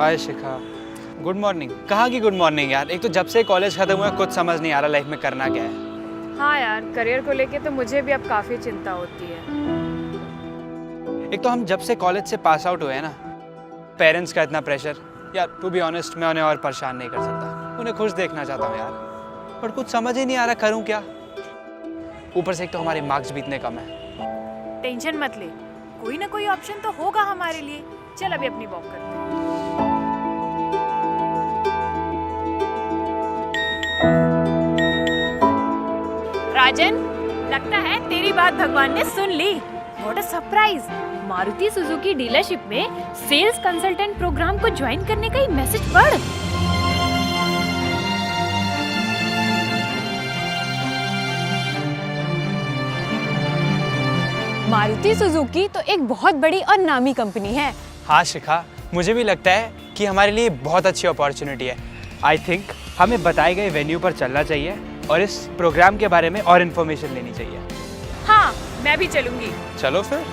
हाय शिखा, good morning. कहाँ की good morning यार, एक तो जब से कॉलेज खत्म हुआ कुछ समझ नहीं आ रहा लाइफ में करना क्या है। हाँ यार, करियर को लेके तो मुझे भी अब काफ़ी चिंता होती है। एक तो हम जब से कॉलेज से पास आउट हुए हैं ना, पेरेंट्स का इतना प्रेशर यार, टू बी ऑनेस्ट मैं उन्हें और परेशान नहीं कर सकता। उन्हें खुश देखना चाहता हूँ यार, पर कुछ समझ ही नहीं आ रहा करूँ क्या। ऊपर से एक तो हमारे मार्क्स भी इतने कम है। टेंशन मत ले, कोई ना कोई ऑप्शन तो होगा हमारे लिए। चल अभी अपनी वॉक करते हैं। राजन, लगता है तेरी बात भगवान ने सुन ली। What a surprise! Maruti Suzuki dealership में सेल्स कंसल्टेंट प्रोग्राम को ज्वाइन करने का ही मैसेज पढ़। मारुति सुजुकी तो एक बहुत बड़ी और नामी कंपनी है। हाँ शिखा, मुझे भी लगता है कि हमारे लिए बहुत अच्छी अपॉर्चुनिटी है। आई थिंक हमें बताए गए वेन्यू पर चलना चाहिए और इस प्रोग्राम के बारे में और इन्फॉर्मेशन लेनी चाहिए। हाँ, मैं भी चलूंगी। चलो फिर।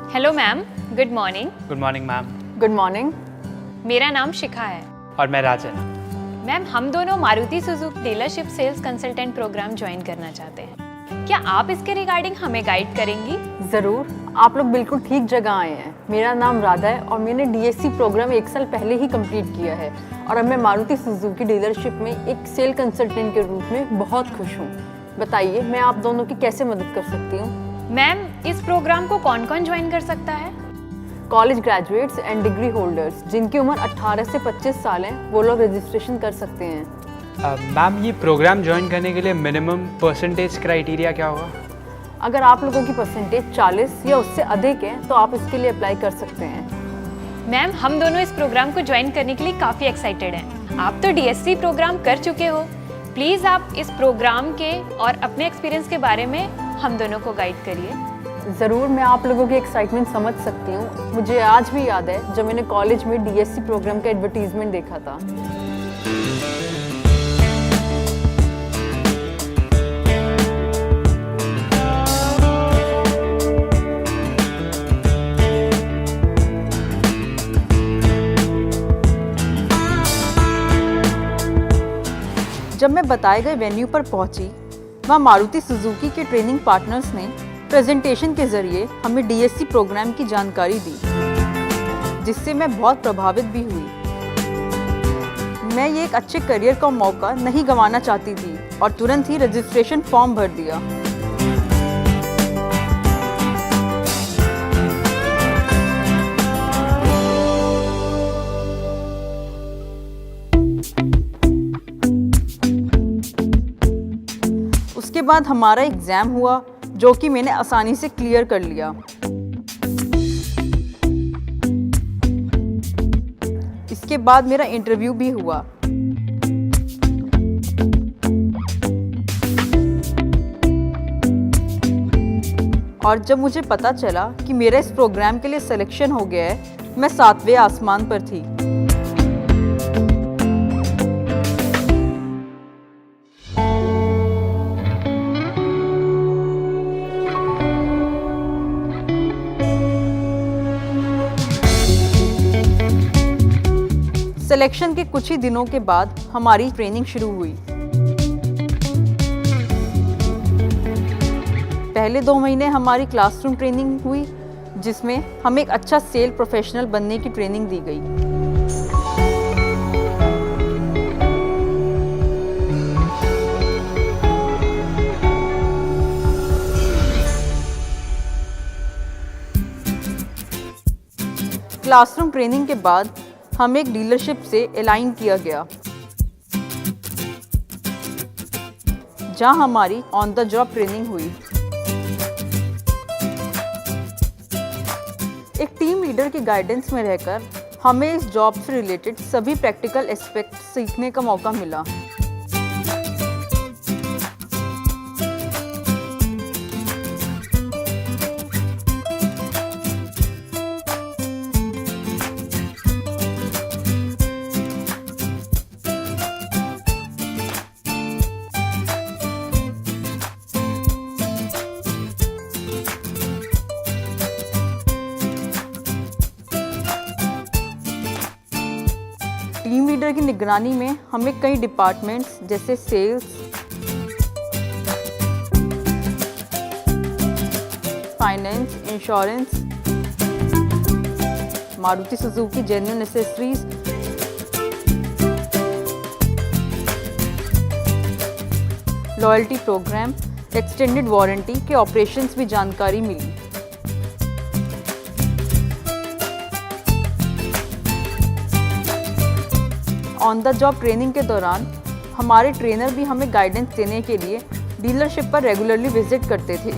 Hello ma'am, good morning. Good morning ma'am. Good morning. मेरा नाम शिखा है। और मैं राजन। मैम, हम दोनों Maruti Suzuki dealership sales consultant program join करना चाहते हैं। क्या आप इसके रिगार्डिंग हमें गाइड करेंगी? ज़रूर, आप लोग बिल्कुल ठीक जगह आए हैं। मेरा नाम राधा है और मैंने डीएससी प्रोग्राम 1 साल पहले ही कंप्लीट किया है और अब मैं मारुति सुजुकी डीलरशिप में एक सेल कंसल्टेंट के रूप में बहुत खुश हूँ। बताइए, मैं आप दोनों की कैसे मदद कर सकती हूँ? मैम, इस प्रोग्राम को कौन कौन ज्वाइन कर सकता है? College graduates and degree holders जिनकी उम्र 18 से 25 साल है, वो लोग रजिस्ट्रेशन कर सकते हैं। मैम, ये प्रोग्राम ज्वाइन करने के लिए मिनिमम परसेंटेज क्राइटेरिया क्या होगा? अगर आप लोगों की परसेंटेज 40 या उससे अधिक है तो आप इसके लिए अप्लाई कर सकते हैं। मैम, हम दोनों इस प्रोग्राम को ज्वाइन करने के लिए काफ़ी एक्साइटेड हैं। आप तो डीएससी प्रोग्राम कर चुके हो, प्लीज़ आप इस प्रोग्राम के और अपने एक्सपीरियंस के बारे में हम दोनों को गाइड करिए। ज़रूर, मैं आप लोगों की एक्साइटमेंट समझ सकती हूँ। मुझे आज भी याद है जब मैंने कॉलेज में डीएससी प्रोग्राम का एडवर्टीजमेंट देखा था। जब मैं बताए गए वेन्यू पर पहुंची, वहाँ मारुति सुजुकी के ट्रेनिंग पार्टनर्स ने प्रेजेंटेशन के जरिए हमें डीएससी प्रोग्राम की जानकारी दी, जिससे मैं बहुत प्रभावित भी हुई। मैं ये एक अच्छे करियर का मौका नहीं गंवाना चाहती थी और तुरंत ही रजिस्ट्रेशन फॉर्म भर दिया। उसके बाद हमारा एग्ज़ाम हुआ, जो कि मैंने आसानी से क्लियर कर लिया। इसके बाद मेरा इंटरव्यू भी हुआ। और जब मुझे पता चला कि मेरा इस प्रोग्राम के लिए सिलेक्शन हो गया है, मैं 7वें आसमान पर थी। सिलेक्शन के कुछ ही दिनों के बाद हमारी ट्रेनिंग शुरू हुई। पहले 2 महीने हमारी क्लासरूम ट्रेनिंग हुई, जिसमें हमें एक अच्छा सेल प्रोफेशनल बनने की ट्रेनिंग दी गई। क्लासरूम ट्रेनिंग के बाद हमें एक डीलरशिप से अलाइन किया गया, जहां हमारी ऑन द जॉब ट्रेनिंग हुई। एक टीम लीडर की गाइडेंस में रहकर हमें इस जॉब से रिलेटेड सभी प्रैक्टिकल एस्पेक्ट सीखने का मौका मिला। टीम लीडर की निगरानी में हमें कई डिपार्टमेंट्स जैसे sales, finance, insurance, Maruti Suzuki genuine accessories, loyalty program, extended warranty के ऑपरेशंस भी जानकारी मिली। ऑन द जॉब ट्रेनिंग के दौरान हमारे ट्रेनर भी हमें गाइडेंस देने के लिए डीलरशिप पर रेगुलरली विजिट करते थे।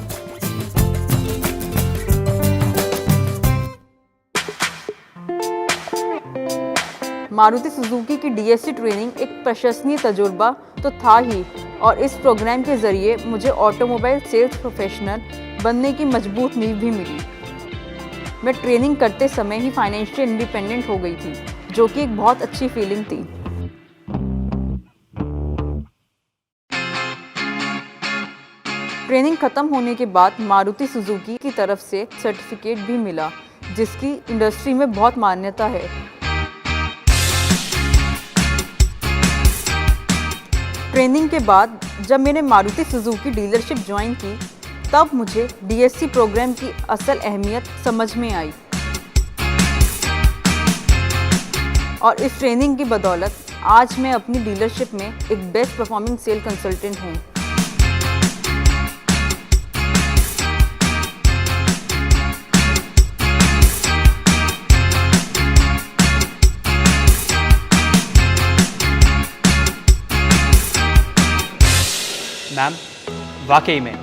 मारुति सुजुकी की डीएससी ट्रेनिंग एक प्रशंसनीय तजुर्बा तो था ही, और इस प्रोग्राम के जरिए मुझे ऑटोमोबाइल सेल्स प्रोफेशनल बनने की मजबूत नींव भी मिली। मैं ट्रेनिंग करते समय ही फाइनेंशियल इंडिपेंडेंट हो गई थी, जो कि एक बहुत अच्छी फीलिंग थी। ट्रेनिंग खत्म होने के बाद मारुति सुजुकी की तरफ से सर्टिफिकेट भी मिला, जिसकी इंडस्ट्री में बहुत मान्यता है। ट्रेनिंग के बाद जब मैंने मारुति सुजुकी डीलरशिप ज्वाइन की, तब मुझे डीएससी प्रोग्राम की असल अहमियत समझ में आई, और इस ट्रेनिंग की बदौलत आज मैं अपनी डीलरशिप में एक बेस्ट परफॉर्मिंग सेल कंसल्टेंट हूँ। मैम, वाकई में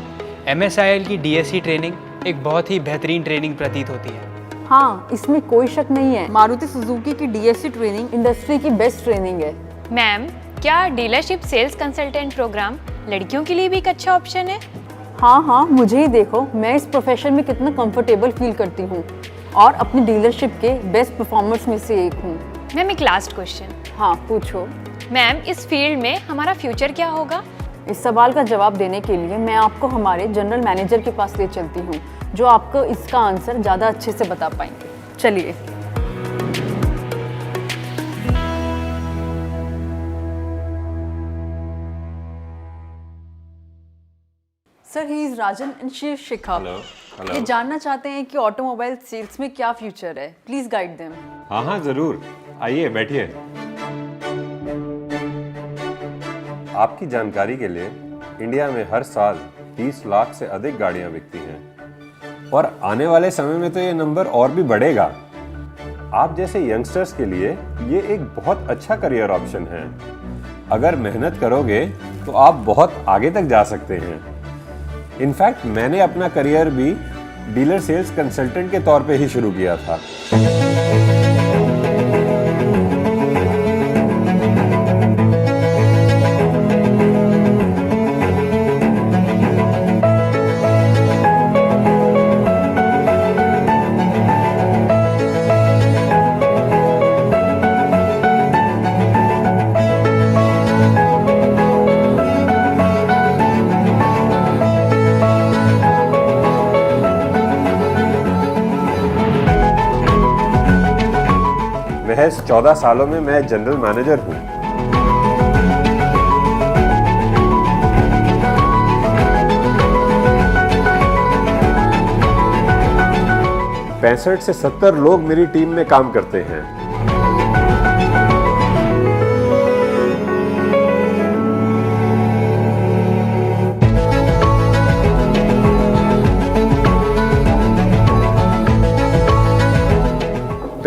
MSIL की DSC ट्रेनिंग एक बहुत ही बेहतरीन ट्रेनिंग प्रतीत होती है। हाँ, इसमें कोई शक नहीं है। मारुति सुजुकी की डीएससी ट्रेनिंग इंडस्ट्री की बेस्ट ट्रेनिंग है। मैम, क्या डीलरशिप सेल्स कंसल्टेंट प्रोग्राम लड़कियों के लिए भी एक अच्छा ऑप्शन है? हाँ, मुझे ही देखो, मैं इस प्रोफेशन में कितना कंफर्टेबल फील करती हूँ और अपनी डीलरशिप के बेस्ट परफॉर्मर्स में से एक हूँ। मैम, एक लास्ट क्वेश्चन। हाँ, पूछो। मैम, इस फील्ड में हमारा फ्यूचर क्या होगा? इस सवाल का जवाब देने के लिए मैं आपको हमारे जनरल मैनेजर के पास ले चलती हूँ, जो आपको इसका आंसर ज़्यादा अच्छे से बता पाएंगे। चलिए। Sir, he is Rajan and she is Shikha. Hello. ये जानना चाहते हैं कि ऑटोमोबाइल सेल्स में क्या फ्यूचर है। Please guide them. हाँ, ज़रूर। आइए, बैठिए। आपकी जानकारी के लिए इंडिया में हर साल 30 लाख से अधिक गाड़ियां बिकती हैं, और आने वाले समय में तो ये नंबर और भी बढ़ेगा। आप जैसे यंगस्टर्स के लिए ये एक बहुत अच्छा करियर ऑप्शन है। अगर मेहनत करोगे तो आप बहुत आगे तक जा सकते हैं। इनफैक्ट मैंने अपना करियर भी डीलर सेल्स कंसल्टेंट के तौर पे ही शुरू किया था। महज 14 सालों में मैं जनरल मैनेजर हूं। पैंसठ से 70 लोग मेरी टीम में काम करते हैं।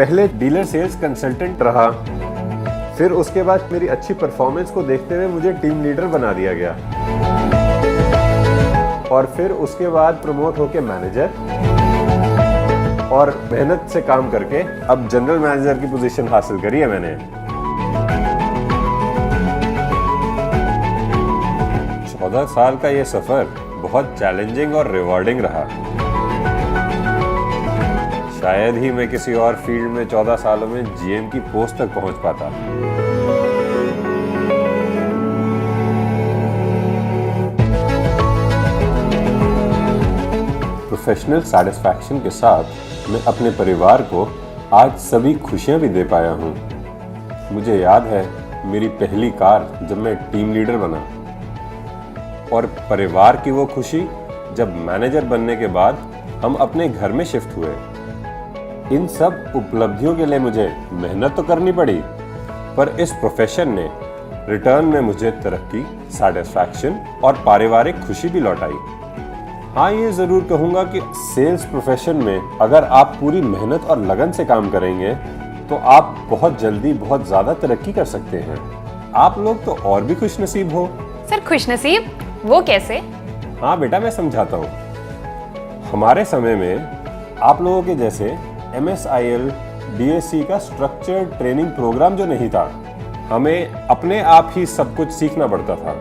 पहले डीलर सेल्स कंसल्टेंट रहा, फिर उसके बाद मेरी अच्छी परफॉर्मेंस को देखते हुए मुझे टीम लीडर बना दिया गया, और फिर उसके बाद प्रमोट होके मैनेजर, और मेहनत से काम करके अब जनरल मैनेजर की पोजीशन हासिल करी है मैंने। 14 साल का ये सफर बहुत चैलेंजिंग और रिवॉर्डिंग रहा। शायद ही मैं किसी और फील्ड में 14 सालों में जीएम की पोस्ट तक पहुंच पाता। प्रोफेशनल सैटिस्फैक्शन के साथ मैं अपने परिवार को आज सभी खुशियां भी दे पाया हूं। मुझे याद है मेरी पहली कार जब मैं टीम लीडर बना, और परिवार की वो खुशी जब मैनेजर बनने के बाद हम अपने घर में शिफ्ट हुए। इन सब उपलब्धियों के लिए मुझे मेहनत तो करनी पड़ी, पर इस प्रोफेशन ने रिटर्न में मुझे तरक्की, सैटिस्फैक्शन और पारिवारिक खुशी भी लौटाई। हाँ, ये जरूर कहूंगा कि सेल्स प्रोफेशन में अगर आप पूरी मेहनत और लगन से काम करेंगे तो आप बहुत जल्दी बहुत ज्यादा तरक्की कर सकते हैं। आप लोग तो और भी खुशनसीब हो। सर खुशनसीब वो कैसे? हाँ बेटा, मैं समझाता हूँ। हमारे समय में आप लोगों के जैसे MSIL, DSC का स्ट्रक्चर्ड ट्रेनिंग प्रोग्राम जो नहीं था, हमें अपने आप ही सब कुछ सीखना पड़ता था।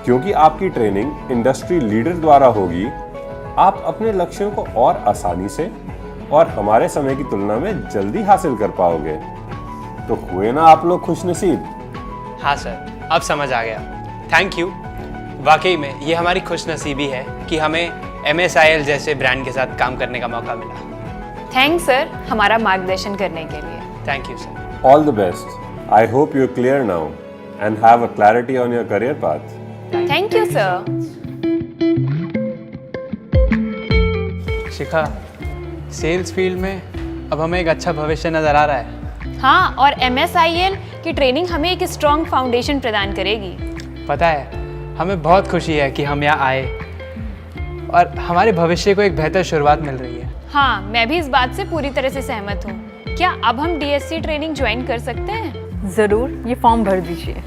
क्योंकि आपकी ट्रेनिंग इंडस्ट्री लीडर द्वारा होगी, आप अपने लक्ष्यों को और आसानी से और हमारे समय की तुलना में जल्दी हासिल कर पाओगे। तो हुए ना आप लोग खुशनसीब? हाँ सर, अब समझ आ गया। Thank you. वाकई में ये हमारी खुशनसीबी है कि हमें MSIL जैसे ब्रांड के साथ काम करने का मौका मिला। थैंक्स सर हमारा मार्गदर्शन करने के लिए। Thank you sir. All the best. I hope you're clear now and have a clarity on your career path. Thank you sir. Shikha, sales field में अब हमें एक अच्छा भविष्य नजर आ रहा है। हाँ, और MSIL की ट्रेनिंग हमें एक स्ट्रॉन्ग फाउंडेशन प्रदान करेगी। पता है, हमें बहुत खुशी है कि हम यहाँ आए और हमारे भविष्य को एक बेहतर शुरुआत मिल रही है। हाँ, मैं भी इस बात से पूरी तरह से सहमत हूँ। क्या अब हम DSC ट्रेनिंग ज्वाइन कर सकते हैं? ज़रूर, ये फॉर्म भर दीजिए।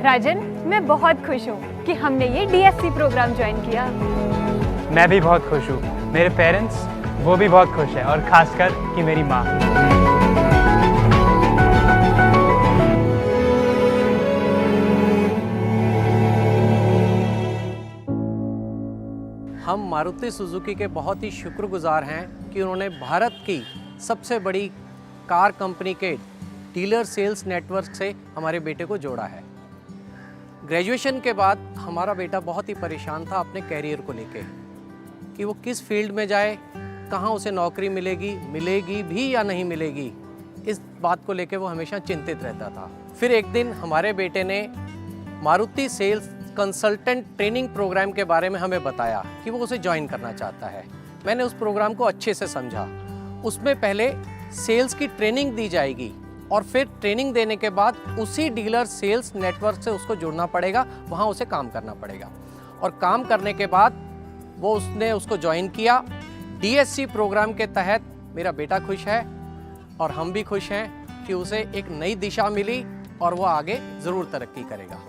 राजन, मैं बहुत खुश हूँ कि हमने ये DSC प्रोग्राम ज्वाइन किया। मैं भी बहुत खुश हूँ। मेरे पेरेंट्स वो भी बहुत खुश हैं, और खासकर कि मेरी माँ। हम मारुति सुजुकी के बहुत ही शुक्रगुजार हैं कि उन्होंने भारत की सबसे बड़ी कार कंपनी के डीलर सेल्स नेटवर्क से हमारे बेटे को जोड़ा है। ग्रेजुएशन के बाद हमारा बेटा बहुत ही परेशान था अपने कैरियर को लेके कि वो किस फील्ड में जाए, कहाँ उसे नौकरी मिलेगी भी या नहीं मिलेगी। इस बात को लेके वो हमेशा चिंतित रहता था। फिर एक दिन हमारे बेटे ने Maruti sales consultant training program के बारे में हमें बताया कि वो उसे ज्वाइन करना चाहता है। मैंने उस प्रोग्राम को अच्छे से समझा। उसमें पहले सेल्स की ट्रेनिंग दी जाएगी और फिर ट्रेनिंग देने के बाद उसी डीलर सेल्स नेटवर्क से उसको जुड़ना पड़ेगा, वहाँ उसे काम करना पड़ेगा। और काम करने के बाद उसने उसको ज्वाइन किया। DSC प्रोग्राम के तहत मेरा बेटा खुश है और हम भी खुश हैं कि उसे एक नई दिशा मिली और वो आगे ज़रूर तरक्की करेगा।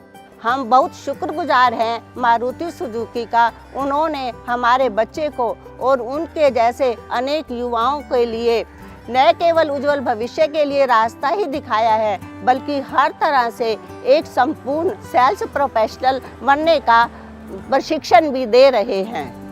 हम बहुत शुक्रगुजार हैं मारुति सुजुकी का। उन्होंने हमारे बच्चे को और उनके जैसे अनेक युवाओं के लिए न केवल उज्जवल भविष्य के लिए रास्ता ही दिखाया है, बल्कि हर तरह से एक संपूर्ण सेल्स प्रोफेशनल बनने का प्रशिक्षण भी दे रहे हैं।